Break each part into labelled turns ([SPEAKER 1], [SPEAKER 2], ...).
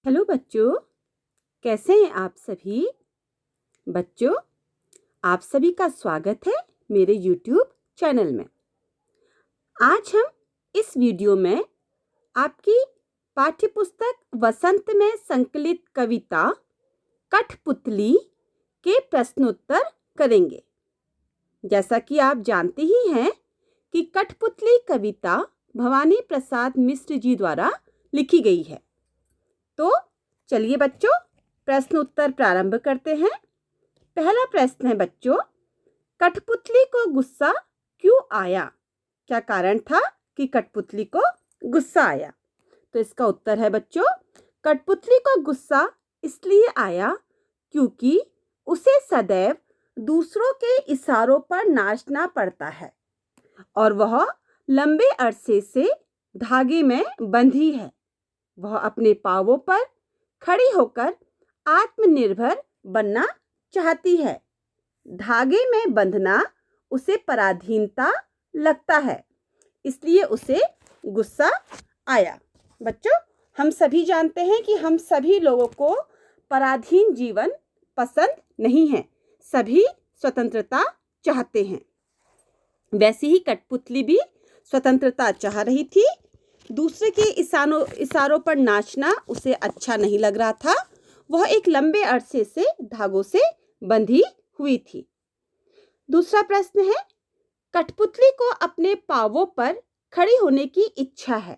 [SPEAKER 1] Hello बच्चों, कैसे हैं आप सभी? बच्चों, आप सभी का स्वागत है मेरे YouTube चैनल में। आज हम इस वीडियो में आपकी पाठ्यपुस्तक वसंत में संकलित कविता कठपुतली के प्रश्नोत्तर करेंगे। जैसा कि आप जानते ही हैं कि कठपुतली कविता भवानी प्रसाद मिश्र जी द्वारा लिखी गई है। तो चलिए बच्चों, प्रश्न उत्तर प्रारंभ करते हैं। पहला प्रश्न है बच्चों, कठपुतली को गुस्सा क्यों आया? क्या कारण था कि कठपुतली को गुस्सा आया? तो इसका उत्तर है बच्चों, कठपुतली को गुस्सा इसलिए आया क्योंकि उसे सदैव दूसरों के इशारों पर नाचना पड़ता है और वह लंबे अरसे से धागे में बंधी है। वह अपने पांवों पर खड़ी होकर आत्मनिर्भर बनना चाहती है। धागे में बंधना उसे पराधीनता लगता है, इसलिए उसे गुस्सा आया। बच्चों, हम सभी जानते हैं कि हम सभी लोगों को पराधीन जीवन पसंद नहीं है, सभी स्वतंत्रता चाहते हैं। वैसे ही कठपुतली भी स्वतंत्रता चाह रही थी। दूसरे के इशारों पर नाचना उसे अच्छा नहीं लग रहा था। वह एक लंबे अरसे से धागों से बंधी हुई थी। दूसरा प्रश्न है, कठपुतली को अपने पांवों पर खड़ी होने की इच्छा है,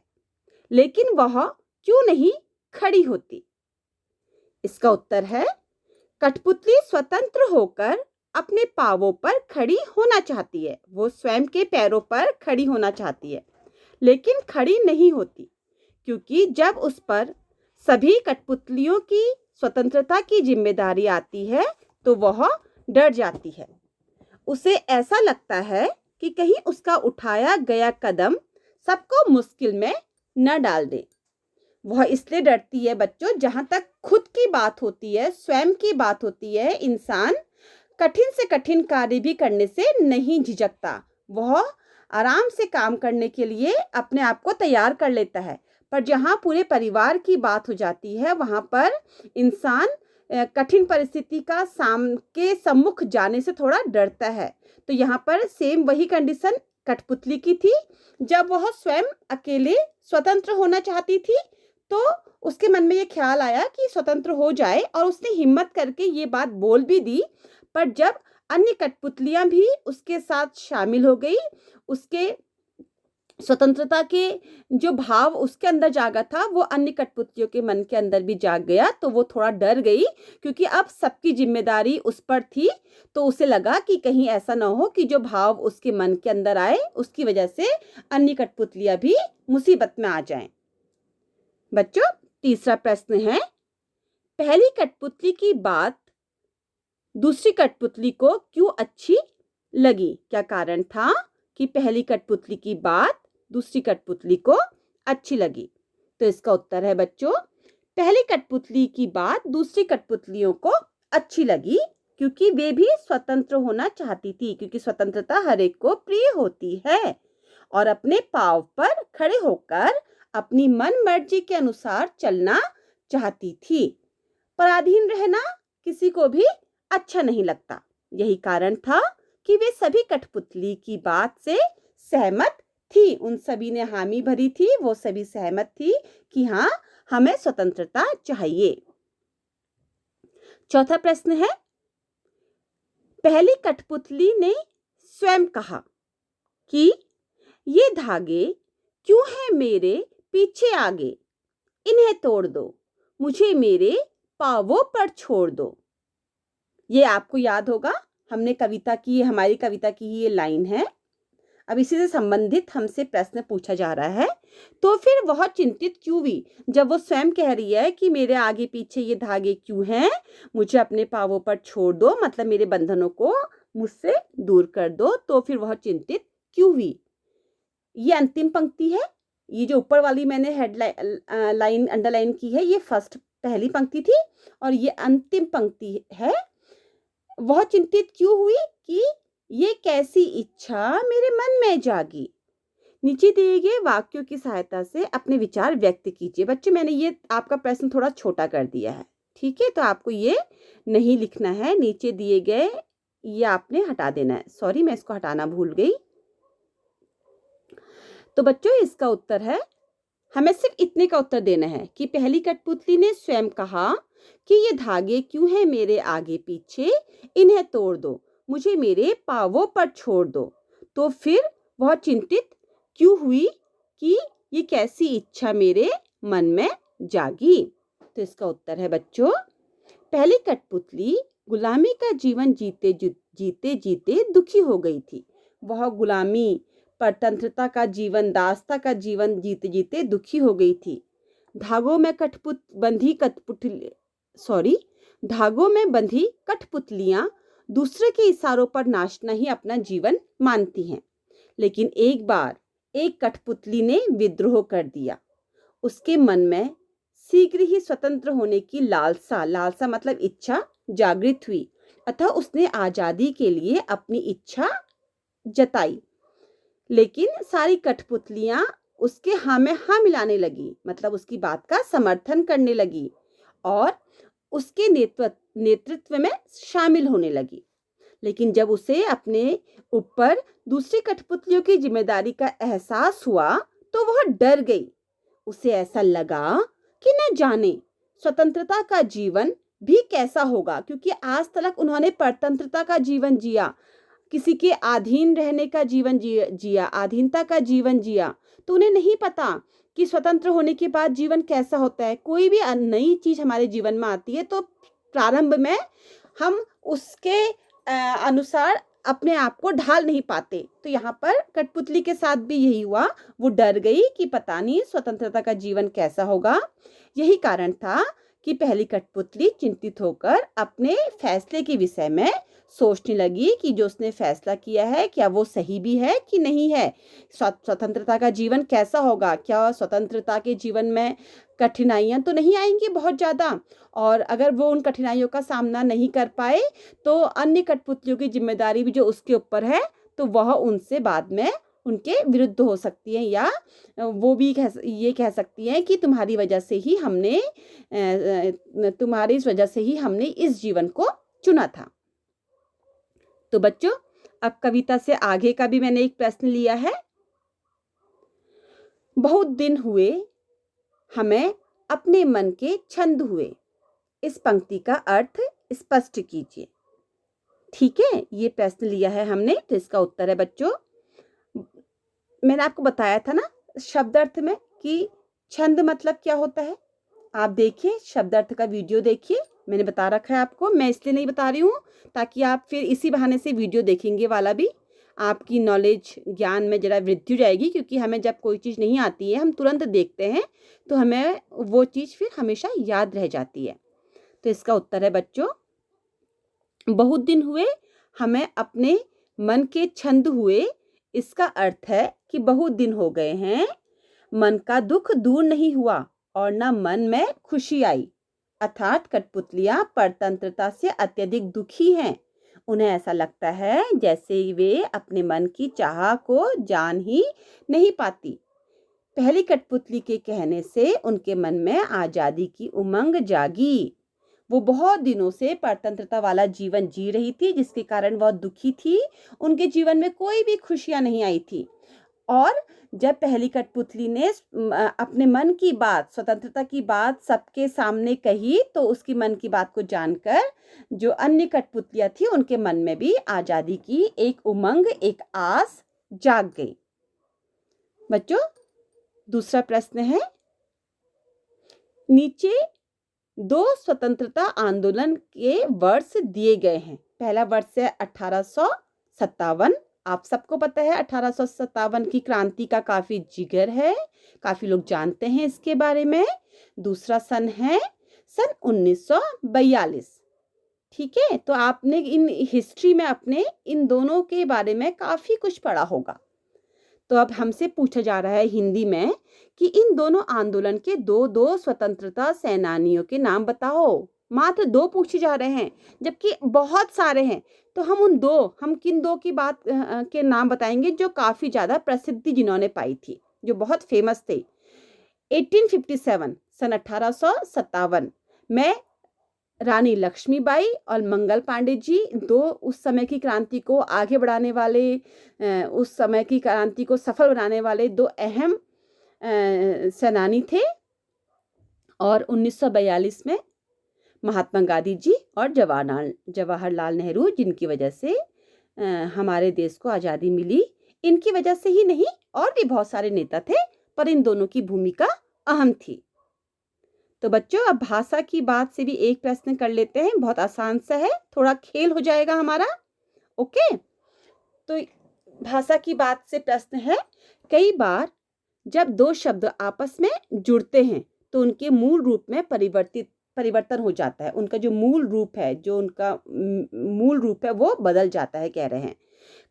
[SPEAKER 1] लेकिन वह क्यों नहीं खड़ी होती? इसका उत्तर है, कठपुतली स्वतंत्र होकर अपने पांवों पर खड़ी होना चाहती है। वो स्वयं के पैरों पर खड़ी होना चाहती है, लेकिन खड़ी नहीं होती, क्योंकि जब उस पर सभी कठपुतलियों की स्वतंत्रता की जिम्मेदारी आती है तो वह डर जाती है। उसे ऐसा लगता है कि कहीं उसका उठाया गया कदम सबको मुश्किल में न डाल दे। वह इसलिए डरती है बच्चों, जहां तक खुद की बात होती है, स्वयं की बात होती है, इंसान कठिन से कठिन कार्य भी करने से नहीं झिझकता। वह आराम से काम करने के लिए अपने आप को तैयार कर लेता है। पर जहाँ पूरे परिवार की बात हो जाती है, वहाँ पर इंसान कठिन परिस्थिति के सम्मुख जाने से थोड़ा डरता है। तो यहाँ पर सेम वही कंडीशन कठपुतली की थी। जब वह स्वयं अकेले स्वतंत्र होना चाहती थी, तो उसके मन में ये ख्याल आया कि स्वतंत्र हो जाए, और उसने हिम्मत करके ये बात बोल भी दी। पर जब अन्य कठपुतलियां भी उसके साथ शामिल हो गई, उसके स्वतंत्रता के जो भाव उसके अंदर जागा था वो अन्य कठपुतलियों के मन के अंदर भी जाग गया। तो वो थोड़ा डर गई, क्योंकि अब सबकी जिम्मेदारी उस पर थी। तो उसे लगा कि कहीं ऐसा ना हो कि जो भाव उसके मन के अंदर आए उसकी वजह से अन्य कठपुतलियां भी मुसीबत में आ जाएं। बच्चों, तीसरा प्रश्न है, पहली कठपुतली की बात दूसरी कठपुतली को क्यों अच्छी लगी? क्या कारण था कि पहली कठपुतली की बात दूसरी कठपुतली को अच्छी लगी? तो इसका उत्तर है बच्चों, पहली कठपुतली की बात दूसरी कठपुतलियों को अच्छी लगी क्योंकि वे भी स्वतंत्र होना चाहती थी, क्योंकि स्वतंत्रता हर एक को प्रिय होती है और अपने पांव पर खड़े होकर अपनी मन मर्जी के अनुसार चलना चाहती थी। पराधीन रहना किसी को भी अच्छा नहीं लगता। यही कारण था कि वे सभी कठपुतली की बात से सहमत थी। उन सभी ने हामी भरी थी, वो सभी सहमत थी कि हाँ, हमें स्वतंत्रता चाहिए। चौथा प्रश्न है, पहली कठपुतली ने स्वयं कहा कि ये धागे क्यों हैं मेरे पीछे आगे, इन्हें तोड़ दो, मुझे मेरे पांवों पर छोड़ दो। ये आपको याद होगा, हमारी कविता की ही ये लाइन है। अब इसी से संबंधित हमसे प्रश्न पूछा जा रहा है, तो फिर वह चिंतित क्यों हुई जब वो स्वयं कह रही है कि मेरे आगे पीछे ये धागे क्यों हैं, मुझे अपने पांवों पर छोड़ दो, मतलब मेरे बंधनों को मुझसे दूर कर दो। तो फिर वह चिंतित क्यों हुई? ये अंतिम पंक्ति है। ये जो ऊपर वाली मैंने हेडलाइन लाइन अंडरलाइन की है, ये पहली पंक्ति थी, और ये अंतिम पंक्ति है। वह चिंतित क्यों हुई कि ये कैसी इच्छा मेरे मन में जागी नीचे दिए गए वाक्यों की सहायता से अपने विचार व्यक्त कीजिए। बच्चों, मैंने ये आपका प्रश्न थोड़ा छोटा कर दिया है, ठीक है, तो आपको ये नहीं लिखना है। नीचे दिए गए ये आपने हटा देना है। सॉरी, मैं इसको हटाना भूल गई। तो बच्चों, इसका उत्तर है, हमें सिर्फ इतने का उत्तर देना है कि पहली कठपुतली ने स्वयं कहा कि ये धागे क्यों हैं मेरे आगे पीछे, इन्हें तोड़ दो, मुझे मेरे पांवों पर छोड़ दो। तो फिर वह चिंतित क्यों हुई कि ये कैसी इच्छा मेरे मन में जागी। तो इसका उत्तर है बच्चों, पहली कठपुतली गुलामी का जीवन जीते जीते जीते दुखी हो गई थी। वह गुलामी, परतंत्रता का जीवन, दासता का जीवन जीते जीते दुखी हो गई थी। धागों में बंधी कठपुतलियां दूसरे के इशारों पर नाचना ही अपना जीवन मानती हैं। लेकिन एक बार एक कठपुतली ने विद्रोह कर दिया। उसके मन में शीघ्र ही स्वतंत्र होने की लालसा मतलब इच्छा जागृत हुई, अतः उसने आजादी के लिए अपनी इच्छा जताई। लेकिन सारी कठपुतलियां उसके हाँ में हाँ मिलाने लगी, मतलब उसकी बात का समर्थन करने लगी और उसके नेतृत्व में शामिल होने लगी। लेकिन जब उसे अपने ऊपर दूसरी कठपुतलियों की जिम्मेदारी का एहसास हुआ तो वह डर गई। उसे ऐसा लगा कि न जाने स्वतंत्रता का जीवन भी कैसा होगा, क्योंकि आज तक उन्होंने परतंत्रता का जीवन जिया, किसी के अधीन रहने का जीवन जिया, अधीनता का जीवन जिया, तो उन्हें नहीं पता कि स्वतंत्र होने के बाद जीवन कैसा होता है। कोई भी नई चीज हमारे जीवन में आती है तो प्रारंभ में हम उसके अनुसार अपने आप को ढाल नहीं पाते। तो यहाँ पर कठपुतली के साथ भी यही हुआ। वो डर गई कि पता नहीं स्वतंत्रता का जीवन कैसा होगा। यही कारण था कि पहली कठपुतली चिंतित होकर अपने फैसले के विषय में सोचने लगी कि जो उसने फैसला किया है क्या वो सही भी है कि नहीं है। स्वतंत्रता का जीवन कैसा होगा, क्या स्वतंत्रता के जीवन में कठिनाइयां तो नहीं आएंगी बहुत ज़्यादा, और अगर वो उन कठिनाइयों का सामना नहीं कर पाए तो अन्य कठपुतलियों की जिम्मेदारी भी जो उसके ऊपर है तो वह उनसे बाद में उनके विरुद्ध हो सकती है, या वो भी ये कह सकती हैं कि तुम्हारी वजह से ही हमने इस जीवन को चुना था। तो बच्चों, अब कविता से आगे का भी मैंने एक प्रश्न लिया है। बहुत दिन हुए हमें अपने मन के छंद हुए, इस पंक्ति का अर्थ स्पष्ट कीजिए। ठीक है, ये प्रश्न लिया है हमने, तो इसका उत्तर है बच्चों, मैंने आपको बताया था ना शब्दार्थ में कि छंद मतलब क्या होता है। आप देखिए, शब्दार्थ का वीडियो देखिए, मैंने बता रखा है आपको। मैं इसलिए नहीं बता रही हूँ ताकि आप फिर इसी बहाने से वीडियो देखेंगे वाला भी आपकी नॉलेज ज्ञान में जरा वृद्धि हो जाएगी, क्योंकि हमें जब कोई चीज़ नहीं आती है हम तुरंत देखते हैं तो हमें वो चीज़ फिर हमेशा याद रह जाती है। तो इसका उत्तर है बच्चों, बहुत दिन हुए हमें अपने मन के छंद हुए। इसका अर्थ है कि बहुत दिन हो गए हैं, मन का दुख दूर नहीं हुआ और न मन में खुशी आई। अर्थात कठपुतलियां परतंत्रता से अत्यधिक दुखी हैं। उन्हें ऐसा लगता है जैसे वे अपने मन की चाह को जान ही नहीं पाती। पहली कठपुतली के कहने से उनके मन में आजादी की उमंग जागी। वो बहुत दिनों से परतंत्रता वाला जीवन जी रही थी, जिसके कारण वह दुखी थी। उनके जीवन में कोई भी खुशियां नहीं आई थी। और जब पहली कठपुतली ने अपने मन की बात, स्वतंत्रता की बात सबके सामने कही, तो उसकी मन की बात को जानकर जो अन्य कठपुतलियां थी उनके मन में भी आजादी की एक उमंग, एक आस जाग गई। बच्चों, दूसरा प्रश्न है, नीचे 2 स्वतंत्रता आंदोलन के वर्ष दिए गए हैं। पहला वर्ष है 1857। आप सबको पता है 1857 की क्रांति का काफी जिक्र है, काफी लोग जानते हैं इसके बारे में। दूसरा सन है सन 1942। ठीक है, तो आपने इन हिस्ट्री में अपने इन दोनों के बारे में काफी कुछ पढ़ा होगा। तो अब हमसे पूछा जा रहा है हिंदी में कि इन दोनों आंदोलन के दो स्वतंत्रता सेनानियों के नाम बताओ। मात्र 2 पूछे जा रहे हैं, जबकि बहुत सारे हैं। तो हम किन दो की बात के नाम बताएंगे जो काफ़ी ज़्यादा प्रसिद्धि जिन्होंने पाई थी, जो बहुत फेमस थे। 1857 सन 1857 में रानी लक्ष्मीबाई और मंगल पांडे जी, दो उस समय की क्रांति को आगे बढ़ाने वाले, उस समय की क्रांति को सफल बनाने वाले दो अहम सेनानी थे। और 1942 में महात्मा गांधी जी और जवाहरलाल नेहरू, जिनकी वजह से हमारे देश को आज़ादी मिली। इनकी वजह से ही नहीं, और भी बहुत सारे नेता थे, पर इन दोनों की भूमिका अहम थी। तो बच्चों, अब भाषा की बात से भी एक प्रश्न कर लेते हैं, बहुत आसान सा है, थोड़ा खेल हो जाएगा हमारा। ओके, तो भाषा की बात से प्रश्न है, कई बार जब दो शब्द आपस में जुड़ते हैं तो उनके मूल रूप में परिवर्तन हो जाता है। उनका जो मूल रूप है, वो बदल जाता है, कह रहे हैं।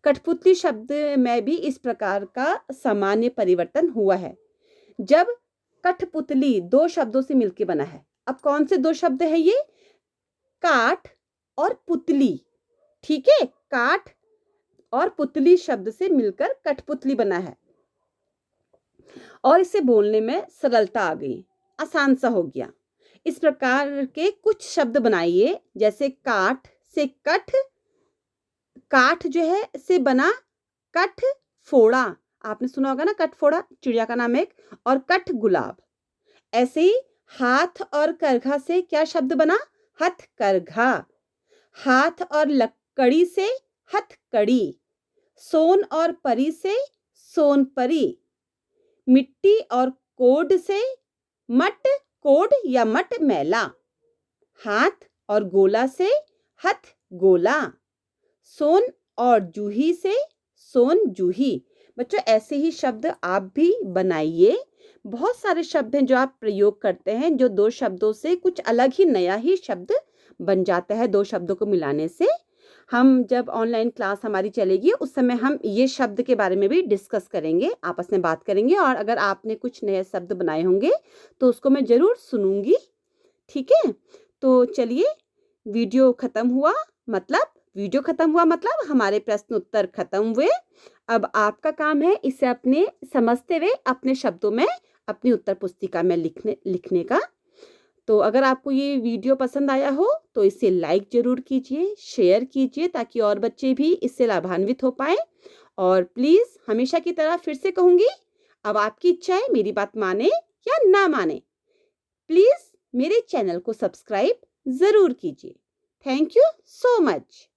[SPEAKER 1] कठपुतली शब्द में भी इस प्रकार का सामान्य परिवर्तन हुआ है। जब कठपुतली दो शब्दों से मिलकर बना है। अब कौन से दो शब्द है ये? काठ और पुतली। ठीक है, काठ और पुतली शब्द से मिलकर कठपुतली बना है, और इसे बोलने में सरलता आ गई, आसान सा हो गया। इस प्रकार के कुछ शब्द बनाइए, जैसे काठ से कठ, काठ जो है से बना कठ फोड़ा, आपने सुना होगा ना, कठ फोड़ा चिड़िया का नाम एक, और कठ गुलाब। ऐसे ही हाथ और करघा से क्या शब्द बना? हथकरघा। हाथ और लकड़ी से हथकड़ी। सोन और परी से सोनपरी। मिट्टी और कोड से मट कोड या मट मैला। हाथ और गोला से हथ गोला। सोन और जूही से सोन जूही। बच्चों, ऐसे ही शब्द आप भी बनाइए। बहुत सारे शब्द हैं जो आप प्रयोग करते हैं, जो दो शब्दों से कुछ अलग ही नया ही शब्द बन जाता है दो शब्दों को मिलाने से। हम जब ऑनलाइन क्लास हमारी चलेगी उस समय हम ये शब्द के बारे में भी डिस्कस करेंगे, आपस में बात करेंगे, और अगर आपने कुछ नए शब्द बनाए होंगे तो उसको मैं ज़रूर सुनूंगी। ठीक है, तो चलिए, वीडियो खत्म हुआ मतलब हमारे प्रश्न उत्तर खत्म हुए। अब आपका काम है इसे अपने समझते हुए अपने शब्दों में अपनी उत्तर पुस्तिका में लिखने का। तो अगर आपको ये वीडियो पसंद आया हो तो इसे लाइक जरूर कीजिए, शेयर कीजिए, ताकि और बच्चे भी इससे लाभान्वित हो पाए। और प्लीज़, हमेशा की तरह फिर से कहूँगी, अब आपकी इच्छा है, मेरी बात माने या ना माने, प्लीज़ मेरे चैनल को सब्सक्राइब ज़रूर कीजिए। Thank you so much.